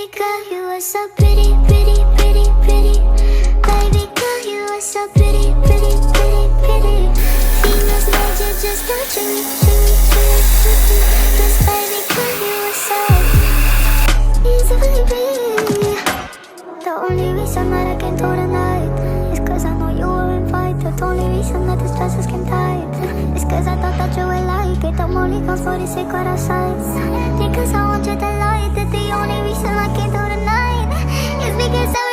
Baby girl, you are so pretty, pretty, pretty, pretty. Baby girl, you are so pretty, pretty, pretty, pretty. Females magic just don't treat me, treat me, treat me, treat me. 'Cause baby girl, you are so easily pretty. The only reason that I came through tonight is 'cause I know you were invited. The only reason that this dress is skin tight is 'cause I thought that you would like it. I'm only come for the secret outside. Because I want you to like it. The only reason I came through tonight is because I